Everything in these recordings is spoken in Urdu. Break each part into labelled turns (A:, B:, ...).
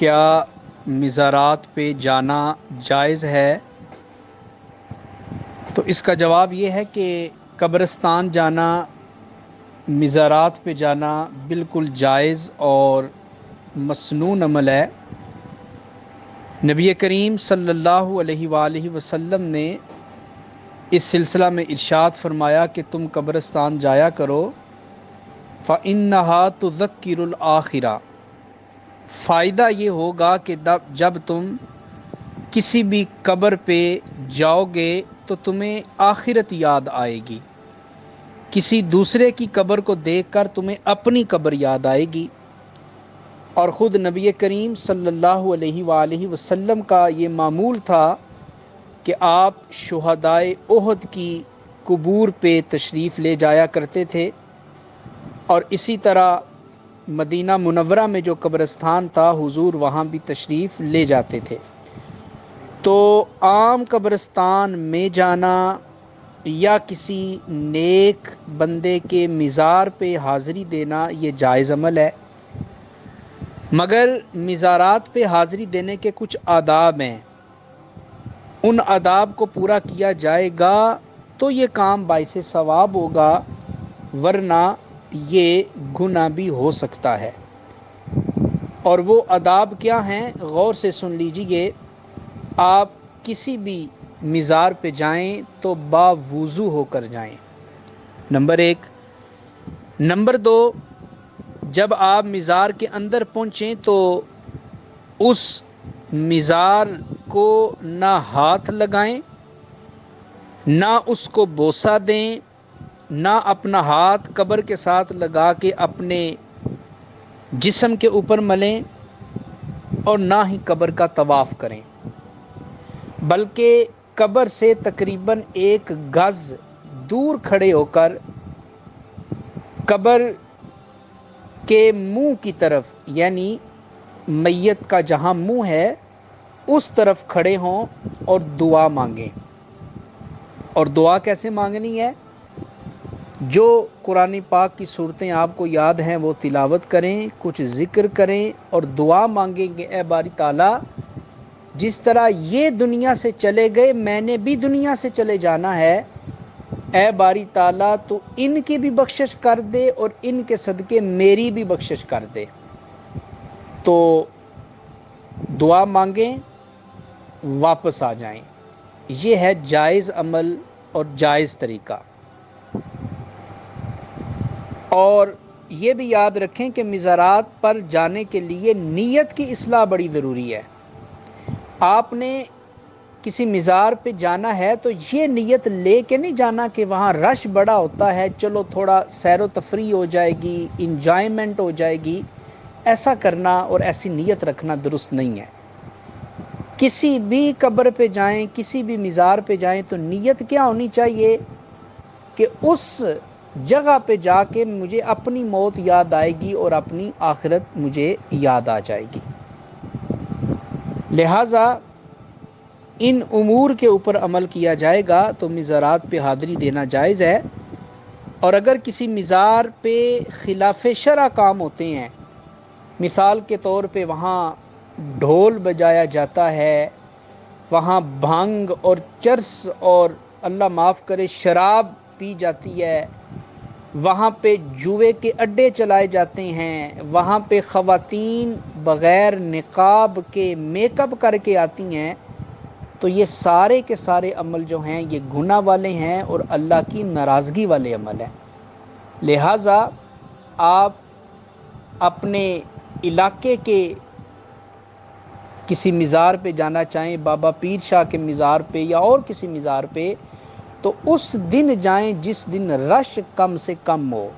A: کیا مزارات پہ جانا جائز ہے؟ تو اس کا جواب یہ ہے کہ قبرستان جانا، مزارات پہ جانا بالکل جائز اور مسنون عمل ہے۔ نبی کریم صلی اللہ علیہ وآلہ وسلم نے اس سلسلہ میں ارشاد فرمایا کہ تم قبرستان جایا کرو، فَإِنَّهَا تُذَكِّرُ الْآخِرَةَ، فائدہ یہ ہوگا کہ جب تم کسی بھی قبر پہ جاؤ گے تو تمہیں آخرت یاد آئے گی، کسی دوسرے کی قبر کو دیکھ کر تمہیں اپنی قبر یاد آئے گی۔ اور خود نبی کریم صلی اللہ علیہ وآلہ وسلم کا یہ معمول تھا کہ آپ شہدائے احد کی قبور پہ تشریف لے جایا کرتے تھے، اور اسی طرح مدینہ منورہ میں جو قبرستان تھا حضور وہاں بھی تشریف لے جاتے تھے۔ تو عام قبرستان میں جانا یا کسی نیک بندے کے مزار پہ حاضری دینا یہ جائز عمل ہے، مگر مزارات پہ حاضری دینے کے کچھ آداب ہیں، ان آداب کو پورا کیا جائے گا تو یہ کام باعث ثواب ہوگا، ورنہ یہ گناہ بھی ہو سکتا ہے۔ اور وہ آداب کیا ہیں؟ غور سے سن لیجئے۔ آپ کسی بھی مزار پہ جائیں تو باوضو ہو کر جائیں، نمبر 1۔ نمبر 2، جب آپ مزار کے اندر پہنچیں تو اس مزار کو نہ ہاتھ لگائیں، نہ اس کو بوسہ دیں، نہ اپنا ہاتھ قبر کے ساتھ لگا کے اپنے جسم کے اوپر ملیں، اور نہ ہی قبر کا طواف کریں، بلکہ قبر سے تقریباً 1 گز دور کھڑے ہو کر قبر کے منہ کی طرف، یعنی میت کا جہاں منہ ہے اس طرف کھڑے ہوں اور دعا مانگیں۔ اور دعا کیسے مانگنی ہے؟ جو قرآن پاک کی صورتیں آپ کو یاد ہیں وہ تلاوت کریں، کچھ ذکر کریں اور دعا مانگیں گے، اے باری تعالیٰ جس طرح یہ دنیا سے چلے گئے میں نے بھی دنیا سے چلے جانا ہے، اے باری تعالیٰ تو ان کی بھی بخشش کر دے اور ان کے صدقے میری بھی بخشش کر دے۔ تو دعا مانگیں، واپس آ جائیں، یہ ہے جائز عمل اور جائز طریقہ۔ اور یہ بھی یاد رکھیں کہ مزارات پر جانے کے لیے نیت کی اصلاح بڑی ضروری ہے۔ آپ نے کسی مزار پہ جانا ہے تو یہ نیت لے کے نہیں جانا کہ وہاں رش بڑا ہوتا ہے، چلو تھوڑا سیر و تفریح ہو جائے گی، انجوائمنٹ ہو جائے گی، ایسا کرنا اور ایسی نیت رکھنا درست نہیں ہے۔ کسی بھی قبر پہ جائیں، کسی بھی مزار پہ جائیں تو نیت کیا ہونی چاہیے کہ اس جگہ پہ جا کے مجھے اپنی موت یاد آئے گی اور اپنی آخرت مجھے یاد آ جائے گی۔ لہٰذا ان امور کے اوپر عمل کیا جائے گا تو مزارات پہ حاضری دینا جائز ہے۔ اور اگر کسی مزار پہ خلاف شرع کام ہوتے ہیں، مثال کے طور پہ وہاں ڈھول بجایا جاتا ہے، وہاں بھنگ اور چرس اور اللہ معاف کرے شراب پی جاتی ہے، وہاں پہ جوئے کے اڈے چلائے جاتے ہیں، وہاں پہ خواتین بغیر نقاب کے میک اپ کر کے آتی ہیں، تو یہ سارے کے سارے عمل جو ہیں یہ گناہ والے ہیں اور اللہ کی ناراضگی والے عمل ہیں۔ لہٰذا آپ اپنے علاقے کے کسی مزار پہ جانا چاہیں، بابا پیر شاہ کے مزار پہ یا اور کسی مزار پہ، تو اس دن جائیں جس دن رش کم سے کم ہو،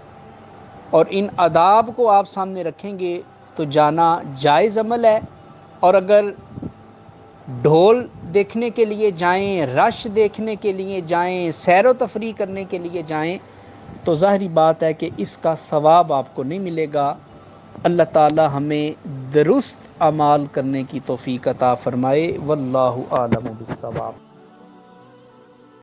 A: اور ان آداب کو آپ سامنے رکھیں گے تو جانا جائز عمل ہے۔ اور اگر ڈھول دیکھنے کے لیے جائیں، رش دیکھنے کے لیے جائیں، سیر و تفریح کرنے کے لیے جائیں تو ظاہری بات ہے کہ اس کا ثواب آپ کو نہیں ملے گا۔ اللہ تعالی ہمیں درست اعمال کرنے کی توفیق عطا فرمائے، واللہ اعلم بالصواب۔